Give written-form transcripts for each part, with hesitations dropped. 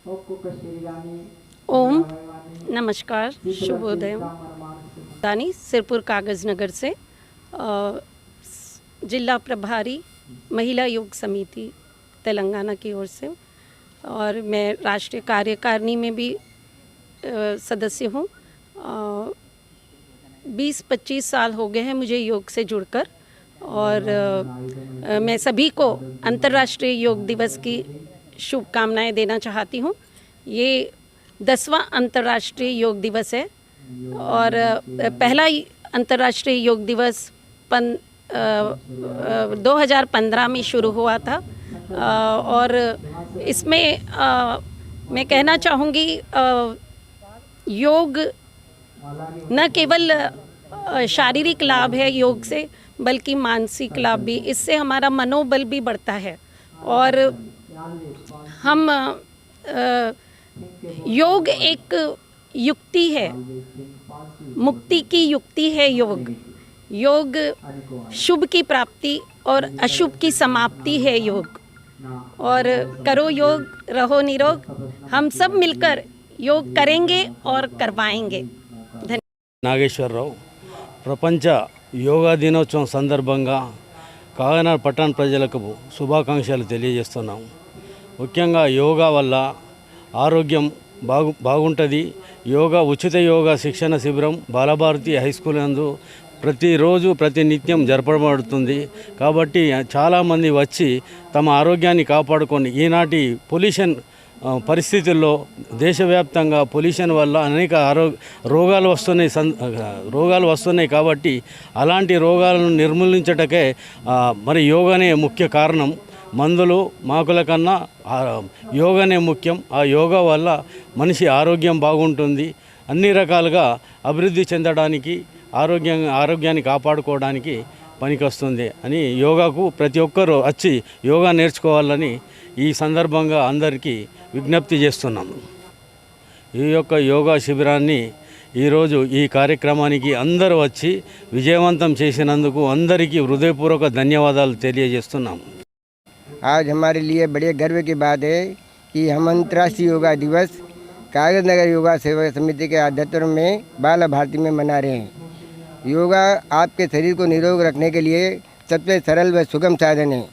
ओम नमस्कार, शुभोदय। दानी सिरपुर कागज़ नगर से जिला प्रभारी महिला योग समिति तेलंगाना की ओर से, और मैं राष्ट्रीय कार्यकारिणी में भी सदस्य हूँ। 20-25 साल हो गए हैं मुझे योग से जुड़कर, और मैं सभी को अंतर्राष्ट्रीय योग दिवस की शुभकामनाएं देना चाहती हूँ। ये 10वां अंतर्राष्ट्रीय योग दिवस है, और पहला अंतर्राष्ट्रीय योग दिवस 2015 में शुरू हुआ था। और इसमें मैं कहना चाहूँगी, योग न केवल शारीरिक लाभ है योग से, बल्कि मानसिक लाभ भी। इससे हमारा मनोबल भी बढ़ता है, और हम योग एक युक्ति है, मुक्ति की युक्ति है योग। योग शुभ की प्राप्ति और अशुभ की समाप्ति है योग। और करो योग, रहो निरोग। हम सब मिलकर योग करेंगे और करवाएंगे। నాగేశ్వరరావు ప్రపంచ యోగా దినోత్సవం సందర్భంగా కాకినాడ పట్టణ ప్రజలకు శుభాకాంక్షలు తెలియజేస్తున్నాము. ముఖ్యంగా యోగా వల్ల ఆరోగ్యం బాగుంటుంది. యోగా ఉచిత యోగా శిక్షణ శిబిరం బాలభారతి హై స్కూల్ నందు ప్రతిరోజు ప్రతినిత్యం జరపబడుతుంది. కాబట్టి చాలామంది వచ్చి తమ ఆరోగ్యాన్ని కాపాడుకొని, ఈనాటి పొల్యూషన్ పరిస్థితుల్లో దేశవ్యాప్తంగా పొల్యూషన్ వల్ల అనేక రోగాలు వస్తున్నాయి. కాబట్టి అలాంటి రోగాలను నిర్మూలించటకే మరి యోగానే ముఖ్య కారణం. మందులు మాకుల కన్నా యోగానే ముఖ్యం. ఆ యోగా వల్ల మనిషి ఆరోగ్యం బాగుంటుంది. అన్ని రకాలుగా అభివృద్ధి చెందడానికి, ఆరోగ్యాన్ని కాపాడుకోవడానికి పనికొస్తుంది అని యోగాకు ప్రతి ఒక్కరూ వచ్చి యోగా నేర్చుకోవాలని ఈ సందర్భంగా అందరికీ విజ్ఞప్తి చేస్తున్నాము. ఈ యొక్క యోగా శిబిరాన్ని ఈరోజు ఈ కార్యక్రమానికి అందరూ వచ్చి విజయవంతం చేసినందుకు అందరికీ హృదయపూర్వక ధన్యవాదాలు తెలియజేస్తున్నాము. आज हमारे लिए बड़े गर्व की बात है कि हम अंतर्राष्ट्रीय योगा दिवस कागज़ नगर योगा सेवा समिति के अध्यक्षता में बाल भारती में मना रहे हैं। योगा आपके शरीर को निरोग रखने के लिए सबसे सरल व सुगम साधन है।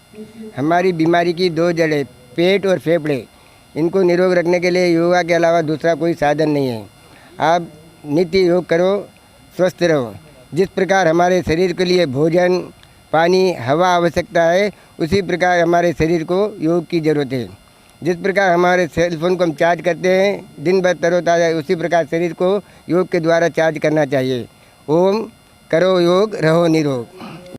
हमारी बीमारी की दो जड़ें, पेट और फेफड़े, इनको निरोग रखने के लिए योगा के अलावा दूसरा कोई साधन नहीं है। आप नित्य योग करो, स्वस्थ रहो। जिस प्रकार हमारे शरीर के लिए भोजन, पानी, हवा आवश्यकता है, उसी प्रकार हमारे शरीर को योग की ज़रूरत है। जिस प्रकार हमारे सेल फोन को हम चार्ज करते हैं दिन भर तरोताज़ा, उसी प्रकार शरीर को योग के द्वारा चार्ज करना चाहिए। ओम करो योग, रहो निरोग।